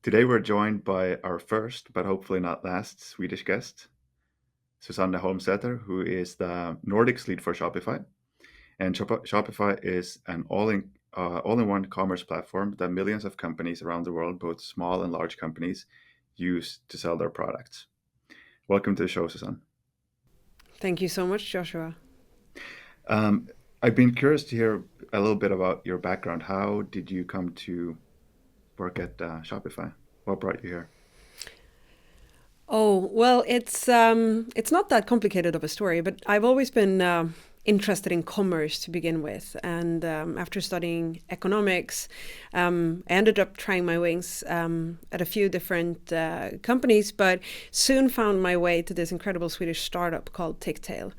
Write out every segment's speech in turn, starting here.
Today we're joined by our first, but hopefully not last, Swedish guest, Susanne Holmsäter, who is the Nordics Lead for Shopify. And Shopify is an all-in-one commerce platform that millions of companies around the world, both small and large companies, use to sell their products. Welcome to the show, Susanne. Thank you so much, Joshua. I've been curious to hear a little bit about your background. How did you come to work at Shopify? What brought you here? Oh, well, it's not that complicated of a story, but I've always been interested in commerce to begin with. And after studying economics, I ended up trying my wings at a few different companies, but soon found my way to this incredible Swedish startup called Ticktail.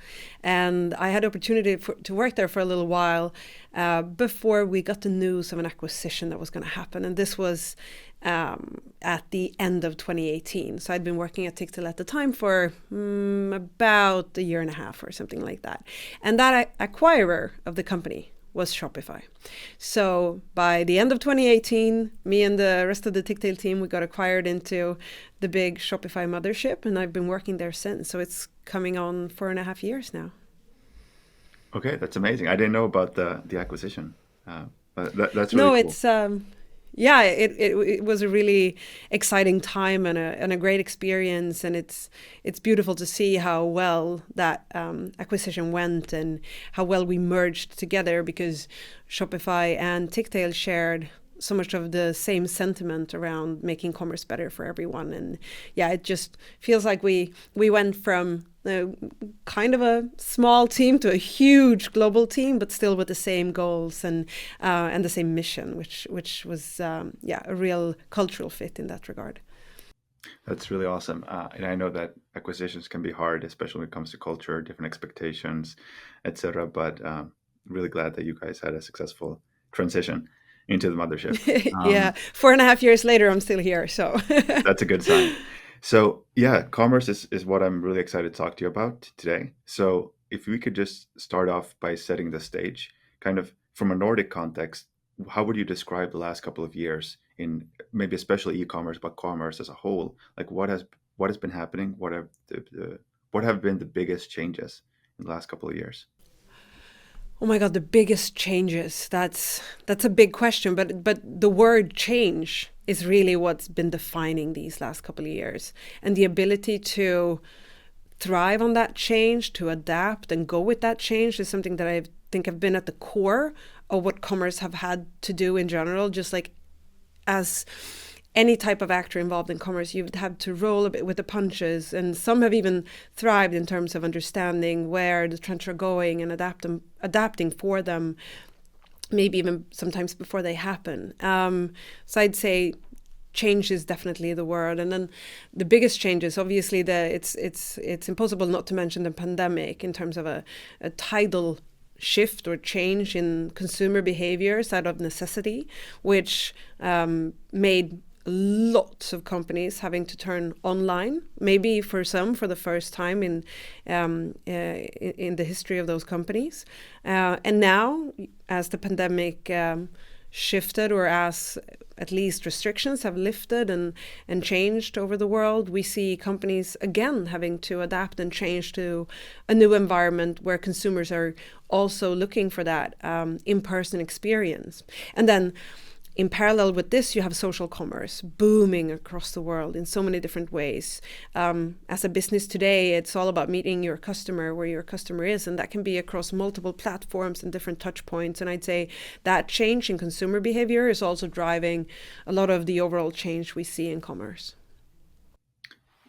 And I had opportunity to work there for a little while before we got the news of an acquisition that was going to happen. And this was at the end of 2018. So I'd been working at Ticktail at the time for about a year and a half or something like that. And that acquirer of the company was Shopify. So by the end of 2018, me and the rest of the Ticktail team, we got acquired into the big Shopify mothership, and I've been working there since. So it's coming on 4.5 years now. Okay, that's amazing. I didn't know about the acquisition. But that's really No, cool. yeah, it was a really exciting time and a great experience, and it's beautiful to see how well that acquisition went and how well we merged together, because Shopify and Ticktail shared so much of the same sentiment around making commerce better for everyone. And yeah, it just feels like we went from kind of a small team to a huge global team, but still with the same goals and the same mission, which was yeah, a real cultural fit in that regard. That's really awesome. And I know that acquisitions can be hard, especially when it comes to culture, different expectations, etc. But really glad that you guys had a successful transition into the mothership. Yeah, Um, 4.5 years later, I'm still here. So that's a good sign. So yeah, commerce is what I'm really excited to talk to you about today. So if we could just start off by setting the stage, kind of from a Nordic context, how would you describe the last couple of years in maybe especially e-commerce, but commerce as a whole? Like what has been happening? What have been the biggest changes in the last couple of years? oh my God, the biggest changes. That's a big question, but the word change is really what's been defining these last couple of years. And the ability to thrive on that change, to adapt and go with that change is something that I think have been at the core of what commerce have had to do in general. Just like as any type of actor involved in commerce, you'd have to roll a bit with the punches. And some have even thrived in terms of understanding where the trends are going and adapting for them, maybe even sometimes before they happen. So I'd say change is definitely the word. And then the biggest changes, obviously, it's impossible not to mention the pandemic in terms of a tidal shift or change in consumer behaviors out of necessity, which made lots of companies having to turn online, maybe for some for the first time in the history of those companies. And now, as the pandemic shifted, or as at least restrictions have lifted and changed over the world, we see companies again having to adapt and change to a new environment where consumers are also looking for that in-person experience. And then in parallel with this, you have social commerce booming across the world in so many different ways. As a business today, it's all about meeting your customer where your customer is, and that can be across multiple platforms and different touch points. And I'd say that change in consumer behavior is also driving a lot of the overall change we see in commerce.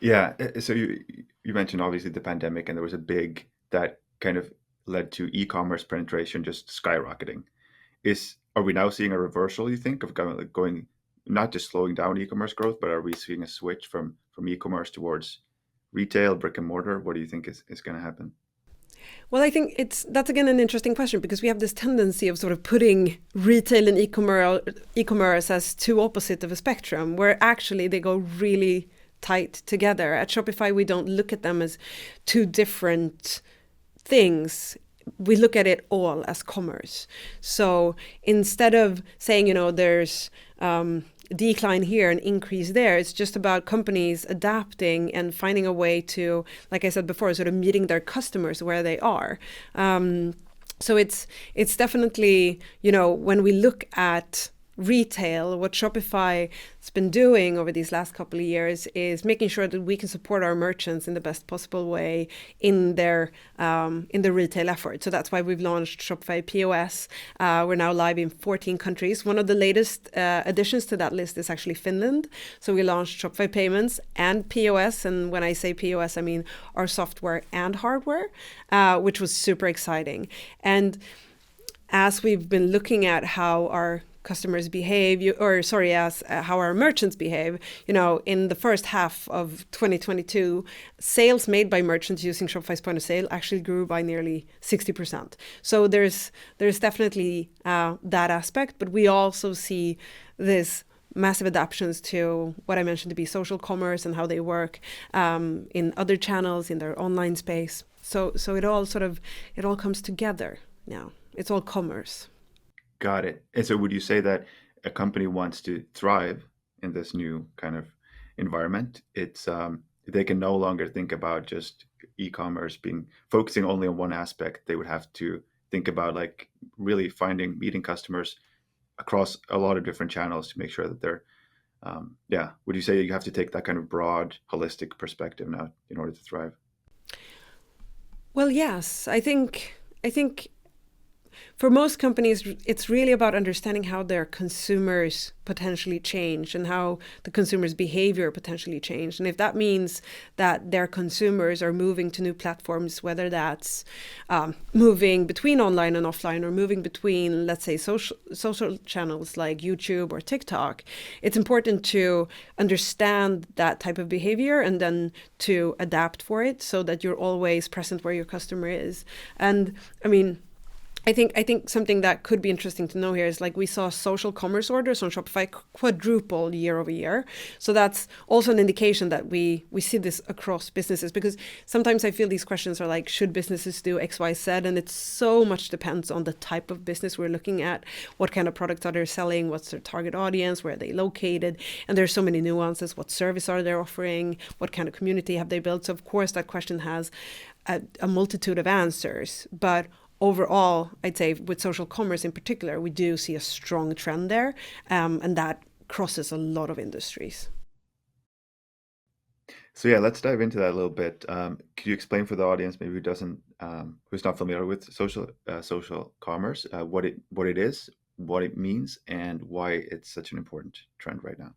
Yeah, so you mentioned obviously the pandemic, and there was a big that kind of led to e-commerce penetration just skyrocketing. Is Are we now seeing a reversal, you think, of going not just slowing down e-commerce growth, but are we seeing a switch from e-commerce towards retail, brick and mortar? What do you think is going to happen? Well, I think that's again an interesting question, because we have this tendency of sort of putting retail and e-commerce as two opposite of a spectrum, where actually they go really tight together. At Shopify, we don't look at them as two different things. We look at it all as commerce. So instead of saying, there's decline here and increase there. It's just about companies adapting and finding a way to, like I said before, sort of meeting their customers where they are. So it's definitely, when we look at retail, what Shopify has been doing over these last couple of years is making sure that we can support our merchants in the best possible way in their in the retail effort. So that's why we've launched Shopify POS. We're now live in 14 countries. One of the latest additions to that list is actually Finland. So we launched Shopify Payments and POS. And when I say POS, I mean our software and hardware, which was super exciting. And as we've been looking at how our customers behave, how our merchants behave, in the first half of 2022, sales made by merchants using Shopify's point of sale actually grew by nearly 60%. So there's definitely that aspect, but we also see this massive adaptations to what I mentioned to be social commerce and how they work in other channels in their online space. So it all comes together now. It's all commerce. Got it. And so would you say that a company wants to thrive in this new kind of environment? It's they can no longer think about just e-commerce being focusing only on one aspect. They would have to think about like really meeting customers across a lot of different channels to make sure that they're would you say you have to take that kind of broad, holistic perspective now in order to thrive? Well, yes, I think for most companies, it's really about understanding how their consumers potentially change and how the consumers' behavior potentially change. And if that means that their consumers are moving to new platforms, whether that's moving between online and offline or moving between, let's say, social channels like YouTube or TikTok, it's important to understand that type of behavior and then to adapt for it so that you're always present where your customer is. And I mean, I think something that could be interesting to know here is like we saw social commerce orders on Shopify quadruple year over year. So that's also an indication that we see this across businesses, because sometimes I feel these questions are like, should businesses do X, Y, Z? And it so much depends on the type of business we're looking at, what kind of products are they selling, what's their target audience, where are they located? And there's so many nuances. What service are they offering? What kind of community have they built? So of course that question has a multitude of answers, but overall, I'd say with social commerce in particular, we do see a strong trend there, and that crosses a lot of industries. So yeah, let's dive into that a little bit. Could you explain for the audience, maybe who's not familiar with social commerce, what it is, what it means, and why it's such an important trend right now?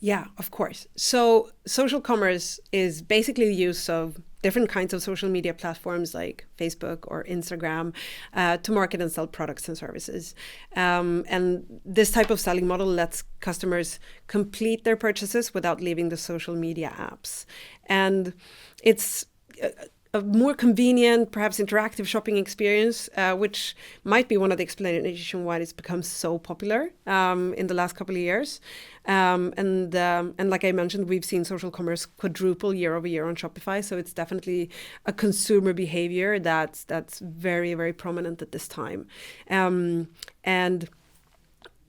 Yeah, of course. So social commerce is basically the use of different kinds of social media platforms like Facebook or Instagram to market and sell products and services. And this type of selling model lets customers complete their purchases without leaving the social media apps. And it's a more convenient, perhaps interactive shopping experience, which might be one of the explanations why it's become so popular in the last couple of years. And like I mentioned, we've seen social commerce quadruple year over year on Shopify. So it's definitely a consumer behavior that's very, very prominent at this time. And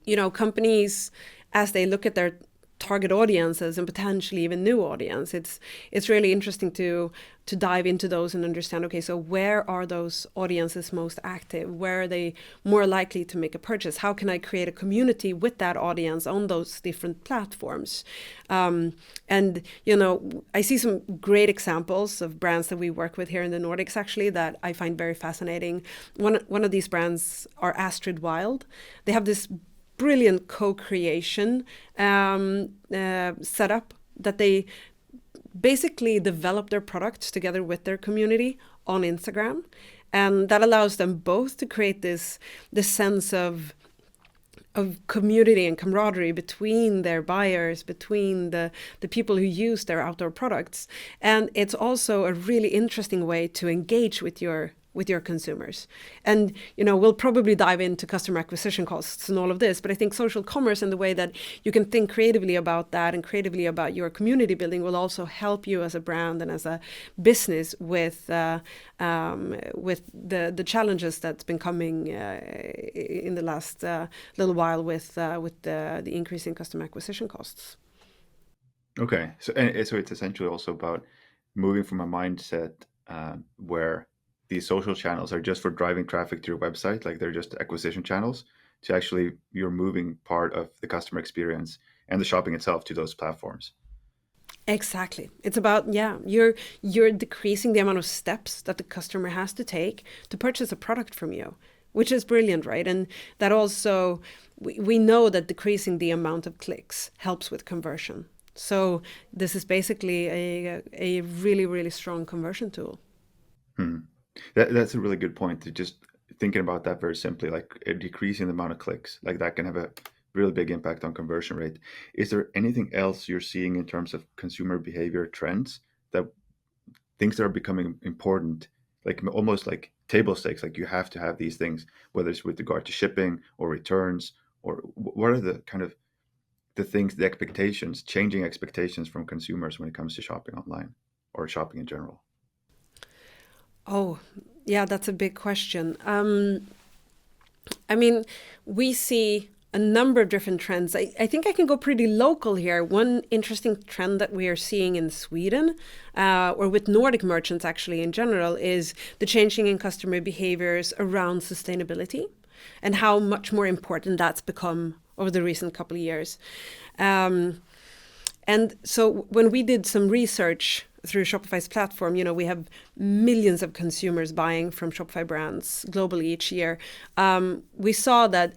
companies, as they look at their target audiences and potentially even new audience, it's really interesting to dive into those and understand, okay, so where are those audiences most active? Where are they more likely to make a purchase? How can I create a community with that audience on those different platforms? And I see some great examples of brands that we work with here in the Nordics, actually, that I find very fascinating. One of these brands are Astrid Wild. They have this brilliant co-creation setup that they basically develop their products together with their community on Instagram, and that allows them both to create this sense of community and camaraderie between their buyers, between the people who use their outdoor products. And it's also a really interesting way to engage with your with your consumers. And, we'll probably dive into customer acquisition costs and all of this, but I think social commerce and the way that you can think creatively about that and creatively about your community building will also help you as a brand and as a business with the challenges that's been coming in the last little while with the increase in customer acquisition costs. Okay, so it's essentially also about moving from a mindset where these social channels are just for driving traffic to your website, like they're just acquisition channels, to actually you're moving part of the customer experience and the shopping itself to those platforms. Exactly. It's about, you're decreasing the amount of steps that the customer has to take to purchase a product from you, which is brilliant, right? And that also, we know that decreasing the amount of clicks helps with conversion. So this is basically a really, really strong conversion tool. Hmm. That's a really good point. To just thinking about that very simply, like decreasing the amount of clicks, like that can have a really big impact on conversion rate. Is there anything else you're seeing in terms of consumer behavior trends, that things that are becoming important, like almost like table stakes, like you have to have these things, whether it's with regard to shipping or returns, or what are the kind of the things, the expectations, changing expectations from consumers when it comes to shopping online or shopping in general? Oh, yeah, that's a big question. I mean, we see a number of different trends. I think I can go pretty local here. One interesting trend that we are seeing in Sweden, or with Nordic merchants actually in general, is the changing in customer behaviors around sustainability and how much more important that's become over the recent couple of years. And so when we did some research through Shopify's platform, we have millions of consumers buying from Shopify brands globally each year. We saw that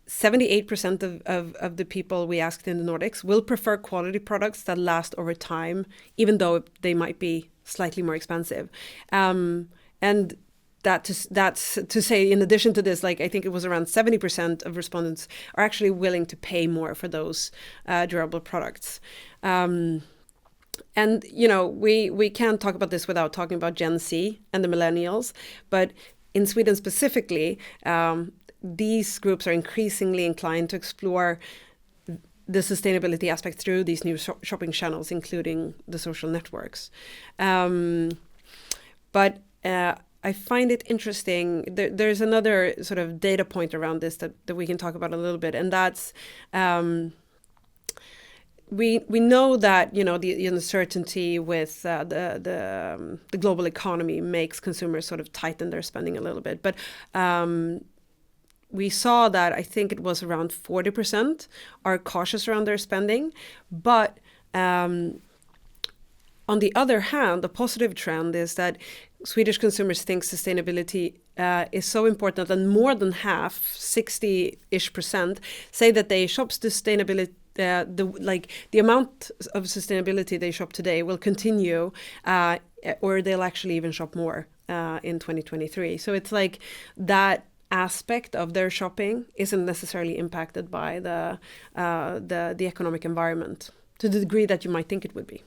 78% of the people we asked in the Nordics will prefer quality products that last over time, even though they might be slightly more expensive. And that's to say, in addition to this, like I think it was around 70% of respondents are actually willing to pay more for those durable products. And we can't talk about this without talking about Gen Z and the millennials, but in Sweden specifically, these groups are increasingly inclined to explore the sustainability aspect through these new shopping channels, including the social networks. But I find it interesting. There's another sort of data point around this that we can talk about a little bit, and that's we know that the uncertainty with the global economy makes consumers sort of tighten their spending a little bit, but we saw that I think it was around 40% are cautious around their spending, but on the other hand, the positive trend is that Swedish consumers think sustainability is so important that more than half, 60-ish%, say that they shop sustainability. The amount of sustainability they shop today will continue, or they'll actually even shop more in 2023. So it's like that aspect of their shopping isn't necessarily impacted by the economic environment to the degree that you might think it would be.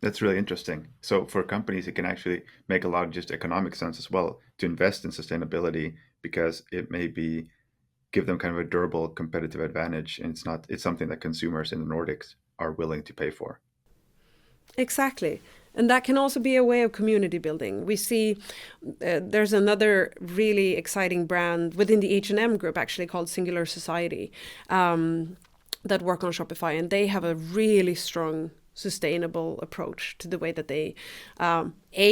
That's really interesting. So for companies, it can actually make a lot of just economic sense as well to invest in sustainability, because it may be give them kind of a durable competitive advantage, and it's something that consumers in the Nordics are willing to pay for. Exactly. And that can also be a way of community building. We see there's another really exciting brand within the H&M group actually called Singular Society that work on Shopify, and they have a really strong sustainable approach to the way that they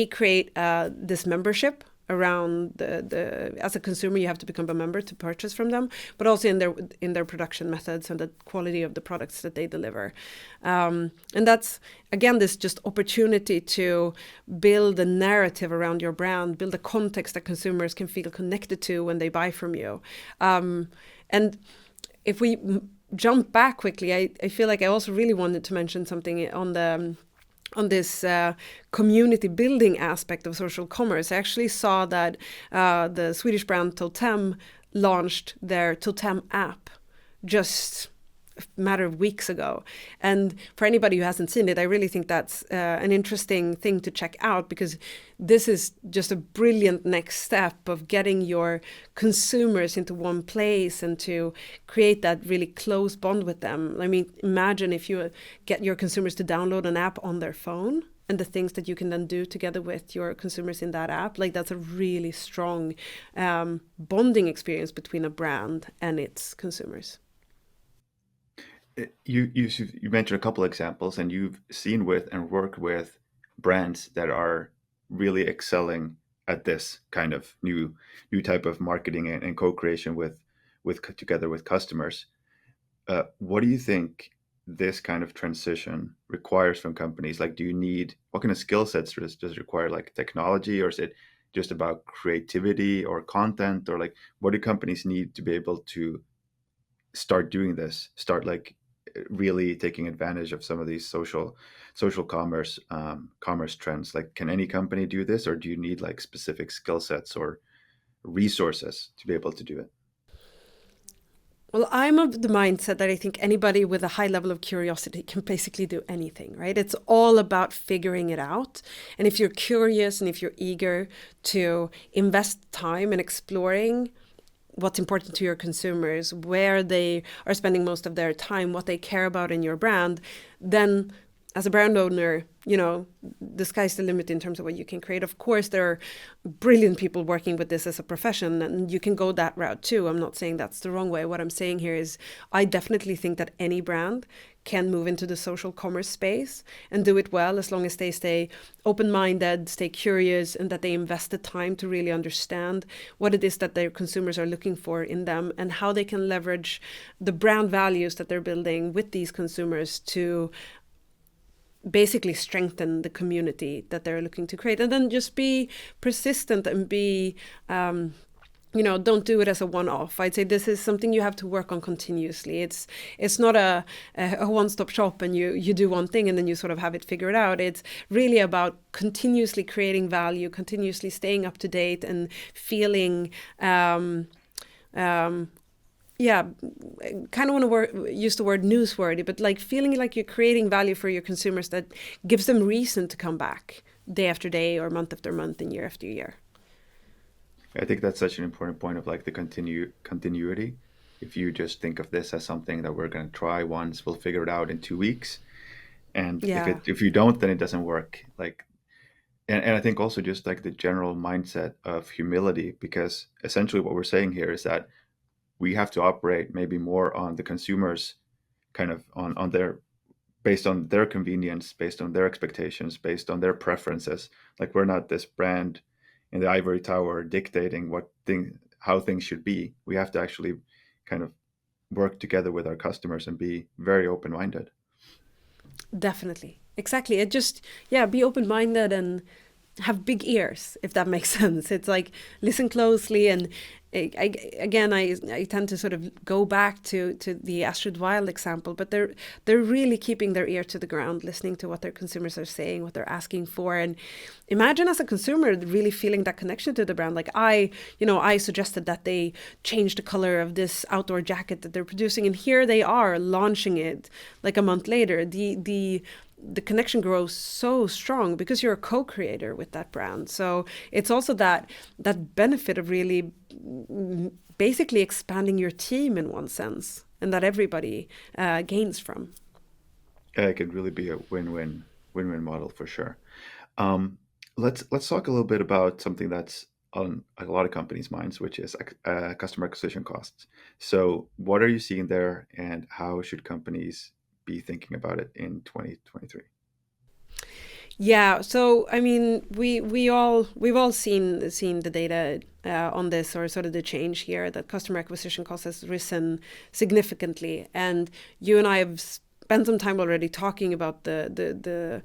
create this membership around the as a consumer you have to become a member to purchase from them, but also in their production methods and the quality of the products that they deliver, and that's again this just opportunity to build a narrative around your brand, build a context that consumers can feel connected to when they buy from you. And if we jump back quickly, I feel like I also really wanted to mention something on this community building aspect of social commerce. I actually saw that the Swedish brand Totem launched their Totem app just matter of weeks ago. And for anybody who hasn't seen it, I really think that's an interesting thing to check out, because this is just a brilliant next step of getting your consumers into one place and to create that really close bond with them. I mean, imagine if you get your consumers to download an app on their phone, and the things that you can then do together with your consumers in that app. Like, that's a really strong bonding experience between a brand and its consumers. You mentioned a couple examples, and you've seen with and worked with brands that are really excelling at this kind of new type of marketing and co-creation with together with customers. What do you think this kind of transition requires from companies? Like, do you need, what kind of skill sets does it require? Like technology, or is it just about creativity or content, or like what do companies need to be able to start doing this? Start like really taking advantage of some of these social commerce commerce trends. Like, can any company do this, or do you need like specific skill sets or resources to be able to do it? Well, I'm of the mindset that I think anybody with a high level of curiosity can basically do anything, right? It's all about figuring it out. And if you're curious and if you're eager to invest time in exploring what's important to your consumers, where they are spending most of their time, what they care about in your brand, then as a brand owner, the sky's the limit in terms of what you can create. Of course, there are brilliant people working with this as a profession, and you can go that route too. I'm not saying that's the wrong way. What I'm saying here is I definitely think that any brand can move into the social commerce space and do it well, as long as they stay open-minded, stay curious, and that they invest the time to really understand what it is that their consumers are looking for in them, and how they can leverage the brand values that they're building with these consumers to basically strengthen the community that they're looking to create. And then just be persistent and be don't do it as a one-off. I'd say this is something you have to work on continuously. It's not a one-stop shop and you do one thing and then you sort of have it figured out. It's really about continuously creating value, continuously staying up to date, and feeling kind of want to use the word newsworthy, but like feeling like you're creating value for your consumers that gives them reason to come back day after day or month after month and year after year. I think that's such an important point of like the continuity. If you just think of this as something that we're going to try once, we'll figure it out in 2 weeks, and Yeah, if you don't, then it doesn't work. Like, and I think also just like the general mindset of humility, because essentially what we're saying here is that we have to operate maybe more on the consumers, kind of on their, based on their convenience, based on their expectations, based on their preferences. Like, we're not this brand in the ivory tower dictating how things should be. We have to actually kind of work together with our customers and be very open-minded. definitely. Exactly. It just, be open-minded and have big ears, if that makes sense. It's like, listen closely. And I tend to sort of go back to the Astrid Wild example, but they're really keeping their ear to the ground, listening to what their consumers are saying, what they're asking for. And imagine as a consumer really feeling that connection to the brand. Like, I suggested that they change the color of this outdoor jacket that they're producing, and here they are launching it like a month later. The connection grows so strong because you're a co-creator with that brand. So it's also that benefit of really basically expanding your team in one sense, and that everybody gains from. Yeah, it could really be a win-win model for sure. Let's talk a little bit about something that's on a lot of companies' minds, which is customer acquisition costs. So, what are you seeing there, and how should companies be thinking about it in 2023? Yeah, so I mean, we've all seen the data on this, or sort of the change here, that customer acquisition cost has risen significantly, and you and I have spent some time already talking about the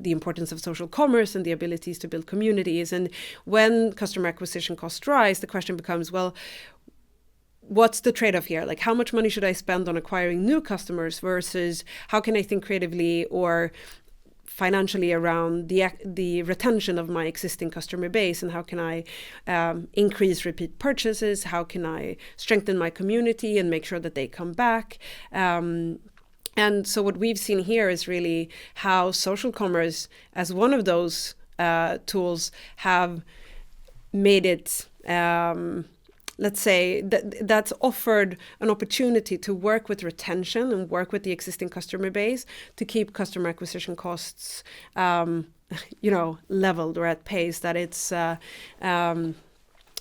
importance of social commerce and the abilities to build communities. And when customer acquisition costs rise, the question becomes, well, what's the trade-off here? Like, how much money should I spend on acquiring new customers versus how can I think creatively or financially around the retention of my existing customer base, and how can I increase repeat purchases, how can I strengthen my community and make sure that they come back. And so what we've seen here is really how social commerce, as one of those tools, have made it, let's say, that's offered an opportunity to work with retention and work with the existing customer base to keep customer acquisition costs, leveled or at pace that it's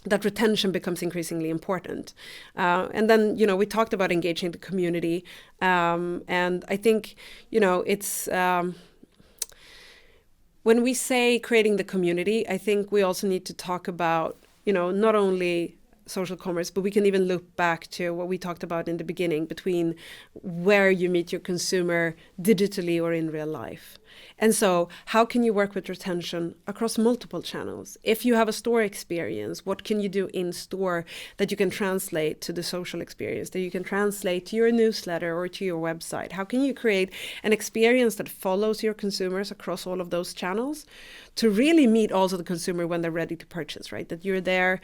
that retention becomes increasingly important. And then, we talked about engaging the community. And I think, it's, when we say creating the community, I think we also need to talk about, not only social commerce, but we can even look back to what we talked about in the beginning between where you meet your consumer digitally or in real life. And so how can you work with retention across multiple channels? If you have a store experience, what can you do in store that you can translate to the social experience, that you can translate to your newsletter or to your website? How can you create an experience that follows your consumers across all of those channels to really meet also the consumer when they're ready to purchase, right? That you're there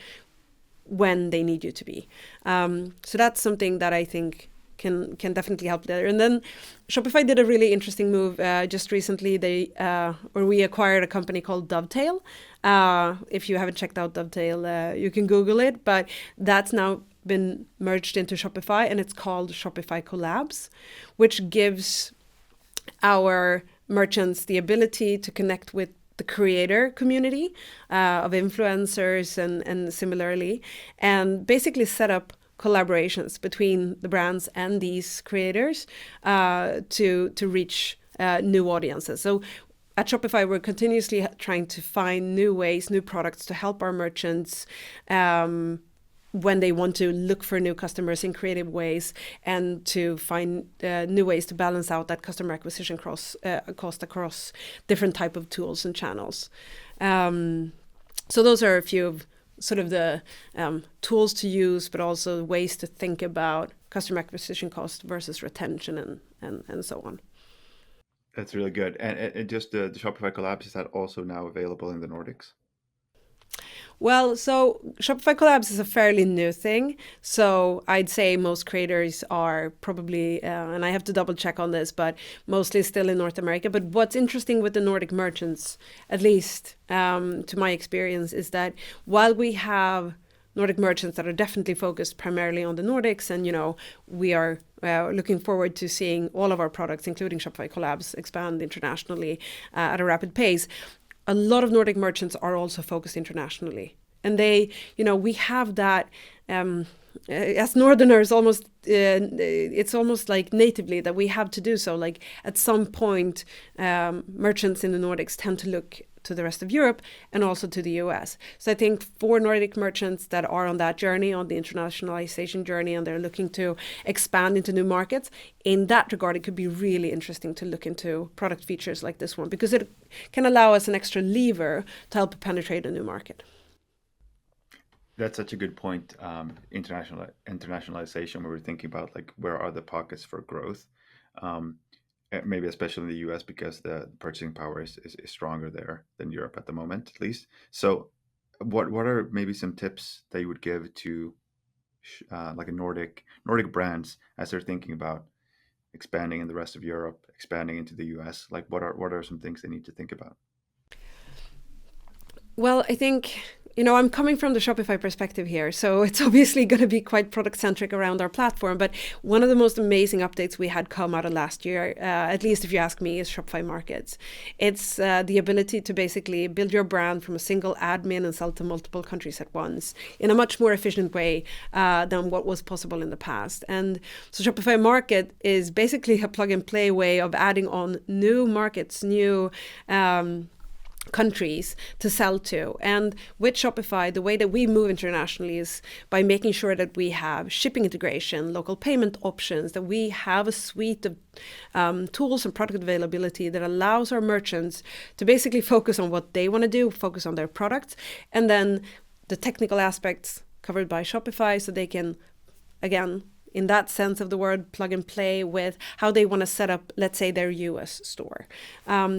when they need you to be. So that's something that I think can definitely help there. And then Shopify did a really interesting move just recently. We acquired a company called Dovetail. If you haven't checked out Dovetail, you can Google it, but that's now been merged into Shopify, and it's called Shopify Collabs, which gives our merchants the ability to connect with the creator community of influencers and similarly, and basically set up collaborations between the brands and these creators to reach new audiences. So at Shopify, we're continuously trying to find new ways, new products to help our merchants when they want to look for new customers in creative ways, and to find new ways to balance out that customer acquisition cost across different type of tools and channels. So those are a few of sort of the tools to use, but also ways to think about customer acquisition cost versus retention and so on. That's really good. And just the Shopify Collabs, is that also now available in the Nordics? Well, so Shopify Collabs is a fairly new thing. So I'd say most creators are probably, and I have to double check on this, but mostly still in North America. But what's interesting with the Nordic merchants, at least to my experience, is that while we have Nordic merchants that are definitely focused primarily on the Nordics, and we are looking forward to seeing all of our products, including Shopify Collabs, expand internationally at a rapid pace. A lot of Nordic merchants are also focused internationally, and we have that as Northerners almost. It's almost like natively that we have to do so. Like at some point, merchants in the Nordics tend to look to the rest of Europe and also to the US. So I think for Nordic merchants that are on that journey, on the internationalization journey, and they're looking to expand into new markets, in that regard, it could be really interesting to look into product features like this one, because it can allow us an extra lever to help penetrate a new market. That's such a good point. Internationalization, where we're thinking about like where are the pockets for growth, maybe especially in the US, because the purchasing power is stronger there than Europe at the moment, at least. So what are maybe some tips that you would give to like a Nordic brands as they're thinking about expanding in the rest of Europe, expanding into the US? Like what are some things they need to think about? Well, I think, I'm coming from the Shopify perspective here, so it's obviously going to be quite product-centric around our platform. But one of the most amazing updates we had come out of last year, at least if you ask me, is Shopify Markets. It's the ability to basically build your brand from a single admin and sell to multiple countries at once in a much more efficient way than what was possible in the past. And so Shopify Market is basically a plug-and-play way of adding on new markets, new countries to sell to. And with Shopify, the way that we move internationally is by making sure that we have shipping integration, local payment options, that we have a suite of tools and product availability that allows our merchants to basically focus on what they want to do, focus on their products, and then the technical aspects covered by Shopify, so they can, again, in that sense of the word, plug and play with how they want to set up, let's say, their US store.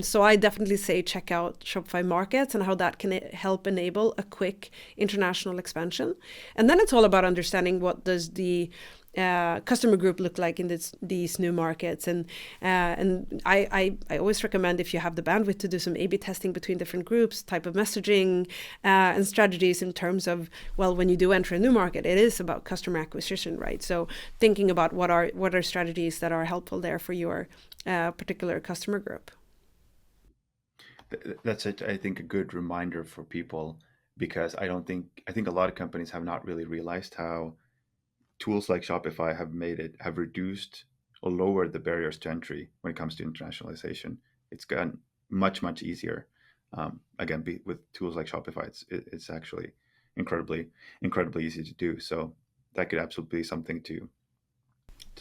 So I definitely say check out Shopify Markets and how that can help enable a quick international expansion. And then it's all about understanding what does the customer group look like in these new markets, and I always recommend, if you have the bandwidth, to do some A/B testing between different groups, type of messaging, and strategies in terms of, well, when you do enter a new market, it is about customer acquisition, right? So thinking about what are strategies that are helpful there for your particular customer group. That's I think a good reminder for people, because I think a lot of companies have not really realized how tools like Shopify have reduced or lowered the barriers to entry when it comes to internationalization. It's gotten much easier. Again, with tools like Shopify, it's actually incredibly easy to do. So that could absolutely be something to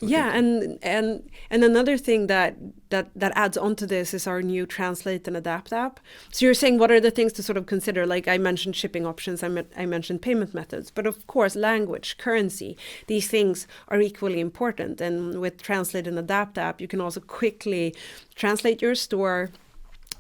look Yeah, into. and another thing that adds on to this is our new Translate and Adapt app. So you're saying, what are the things to sort of consider? Like I mentioned shipping options, I mentioned payment methods, but of course language, currency, these things are equally important. And with Translate and Adapt app, you can also quickly translate your store,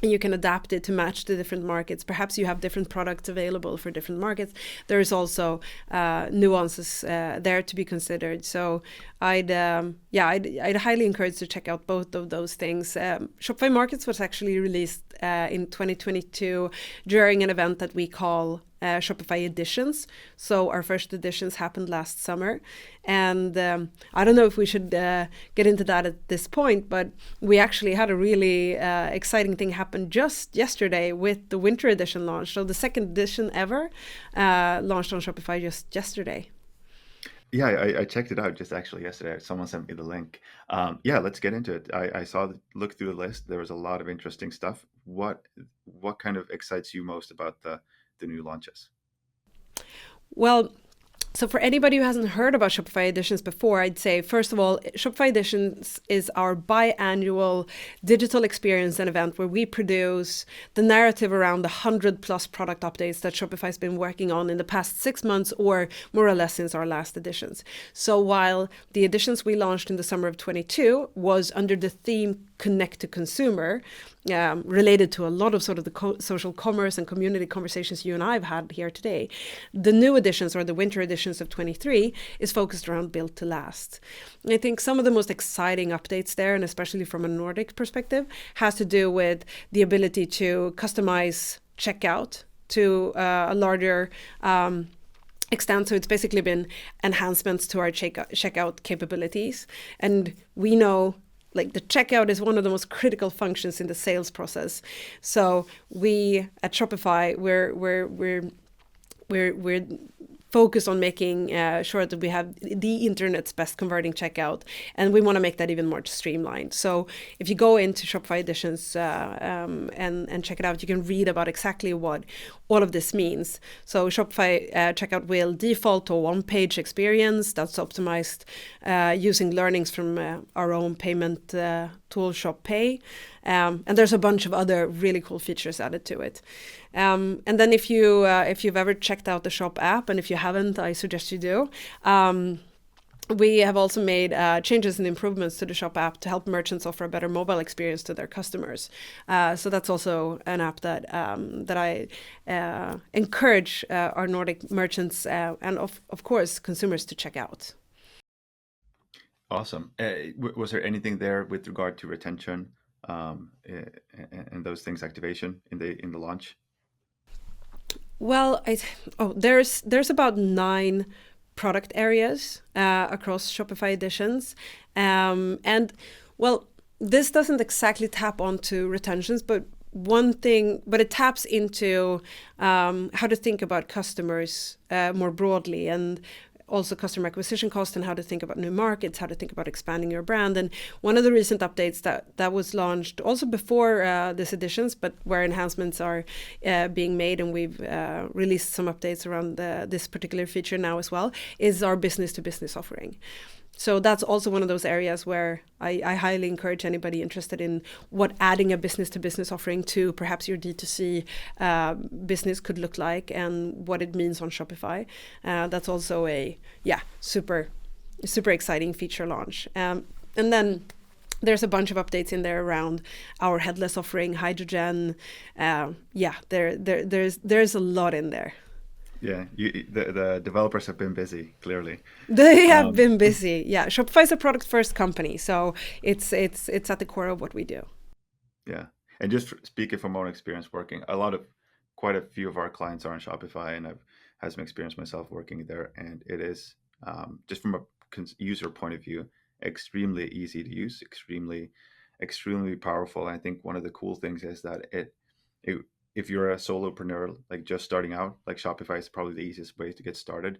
and you can adapt it to match the different markets. Perhaps you have different products available for different markets. There's also nuances there to be considered. So I'd highly encourage to check out both of those things. Shopify Markets was actually released in 2022 during an event that we call Shopify Editions. So our first editions happened last summer. And I don't know if we should get into that at this point, but we actually had a really exciting thing happen just yesterday with the winter edition launch. So the second edition ever launched on Shopify just yesterday. Yeah, I checked it out just actually yesterday. Someone sent me the link. Yeah, let's get into it. I look through the list. There was a lot of interesting stuff. What kind of excites you most about the new launches? Well, so for anybody who hasn't heard about Shopify Editions before, I'd say, first of all, Shopify Editions is our biannual digital experience and event where we produce the narrative around the 100+ product updates that Shopify's been working on in the past 6 months, or more or less since our last editions. So while the editions we launched in the summer of 22 was under the theme Connect to Consumer, related to a lot of sort of the social commerce and community conversations you and I have had here today, the new editions, or the winter editions of 23, is focused around Built to Last. And I think some of the most exciting updates there, and especially from a Nordic perspective, has to do with the ability to customize checkout to a larger extent. So it's basically been enhancements to our checkout capabilities. And we know, like, the checkout is one of the most critical functions in the sales process. So we at Shopify, we're focused on making sure that we have the internet's best converting checkout, and we want to make that even more streamlined. So if you go into Shopify Editions and check it out, you can read about exactly what all of this means. So Shopify checkout will default to a one-page experience that's optimized using learnings from our own payment tool, ShopPay. And there's a bunch of other really cool features added to it. And then if you've ever checked out the Shop app, and if you haven't, I suggest you do. We have also made changes and improvements to the Shop app to help merchants offer a better mobile experience to their customers. So that's also an app that I encourage our Nordic merchants and of course consumers to check out. Awesome. Was there anything there with regard to retention and those things, activation in the launch? Well, there's about 9 product areas across Shopify Editions, and well, this doesn't exactly tap onto retentions, but it taps into how to think about customers more broadly, and also customer acquisition cost, and how to think about new markets, how to think about expanding your brand. And one of the recent updates that was launched also before this editions, but where enhancements are being made, and we've released some updates around this particular feature now as well, is our business to business offering. So that's also one of those areas where I highly encourage anybody interested in what adding a business-to-business offering to perhaps your D2C business could look like, and what it means on Shopify. That's also a super super exciting feature launch. And then there's a bunch of updates in there around our headless offering, hydrogen. There's a lot in there. Yeah, the developers have been busy, clearly. They have Um, been busy. Yeah, Shopify is a product first company, so it's at the core of what we do. yeah, and just speaking from my own experience working, quite a few of our clients are on Shopify, and I've had some experience myself working there, and it is just from a user point of view, extremely easy to use, extremely powerful. And I think one of the cool things is that it if you're a solopreneur, like just starting out, like Shopify is probably the easiest way to get started.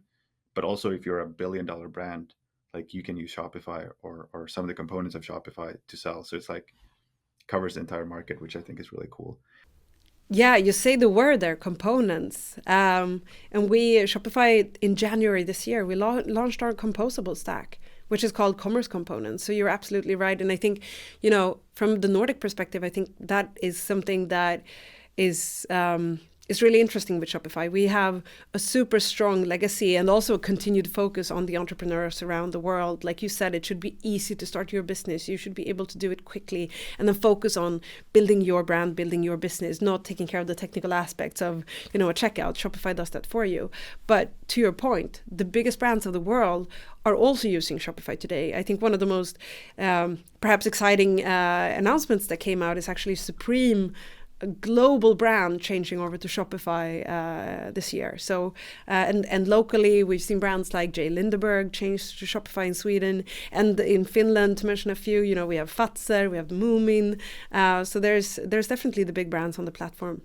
But also, if you're a billion-dollar brand, like you can use Shopify or some of the components of Shopify to sell. So it's like covers the entire market, which I think is really cool. Yeah, you say the word there, components. And we, Shopify, in January this year, we launched our composable stack, which is called Commerce Components. So you're absolutely right. And I think, from the Nordic perspective, I think that is something that is really interesting with Shopify. We have a super strong legacy and also a continued focus on the entrepreneurs around the world. Like you said, it should be easy to start your business. You should be able to do it quickly and then focus on building your brand, building your business, not taking care of the technical aspects of, a checkout. Shopify does that for you. But to your point, the biggest brands of the world are also using Shopify today. I think one of the most perhaps exciting announcements that came out is actually Supreme, a global brand, changing over to Shopify this year. So and locally, we've seen brands like J. Lindeberg change to Shopify in Sweden, and in Finland, to mention a few. We have Fazer, we have Moomin. So there's definitely the big brands on the platform.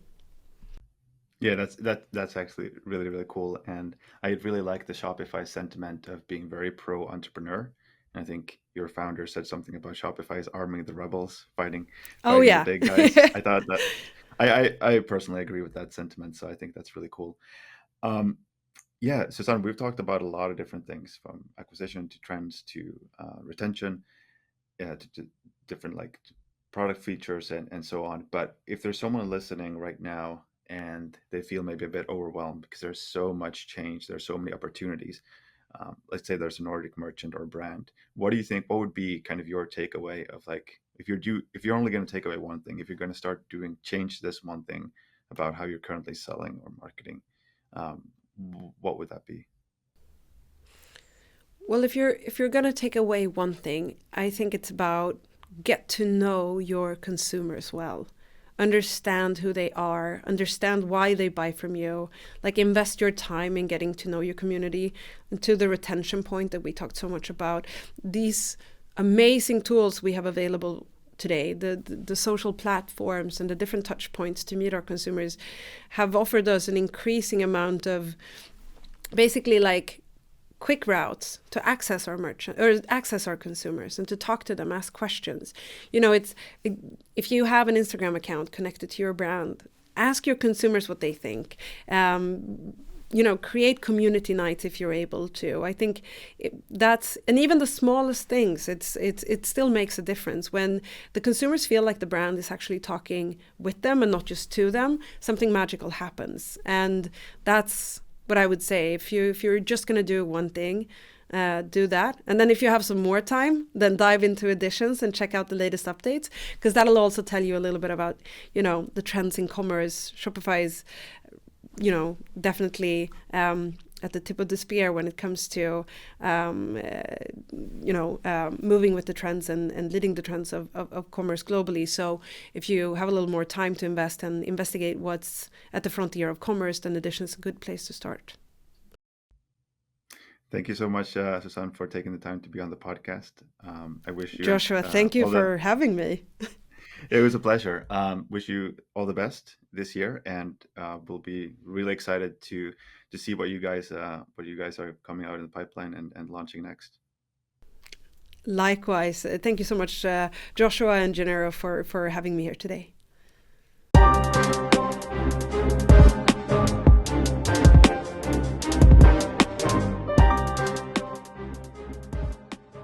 Yeah, that's actually really really cool, and I really like the Shopify sentiment of being very pro entrepreneur. And I think your founder said something about Shopify is arming the rebels, Oh fighting the yeah. big guys. I thought that I personally agree with that sentiment, so I think that's really cool. Um, yeah, Susanne, we've talked about a lot of different things from acquisition to trends to retention, yeah, to different like product features and so on. But if there's someone listening right now and they feel maybe a bit overwhelmed because there's so much change, there's so many opportunities. Let's say there's a Nordic merchant or brand. What do you think? What would be kind of your takeaway of like if you're only going to take away one thing, if you're going to start doing change this one thing about how you're currently selling or marketing, um, what would that be? Well, if you're gonna take away one thing, I think it's about get to know your consumers well. Understand who they are, understand why they buy from you, like invest your time in getting to know your community. And to the retention point that we talked so much about, these amazing tools we have available today, the social platforms and the different touch points to meet our consumers have offered us an increasing amount of basically like quick routes to access our merchant or access our consumers and to talk to them, ask questions. It's if you have an Instagram account connected to your brand, ask your consumers what they think. Create community nights if you're able to. I think that's, and even the smallest things, it still makes a difference when the consumers feel like the brand is actually talking with them and not just to them. Something magical happens, and that's what I would say. If you're just going to do one thing, do that. And then if you have some more time, then dive into editions and check out the latest updates, because that'll also tell you a little bit about, the trends in commerce. Shopify is, definitely at the tip of the spear when it comes to, moving with the trends and leading the trends of commerce globally. So if you have a little more time to invest and investigate what's at the frontier of commerce, then Edition is a good place to start. Thank you so much, Susanne, for taking the time to be on the podcast. I wish you Joshua, thank you all the. for having me. It was a pleasure. Wish you all the best this year, and we'll be really excited to see what you guys are coming out in the pipeline and launching next. Likewise, thank you so much, Joshua and Genero, for having me here today.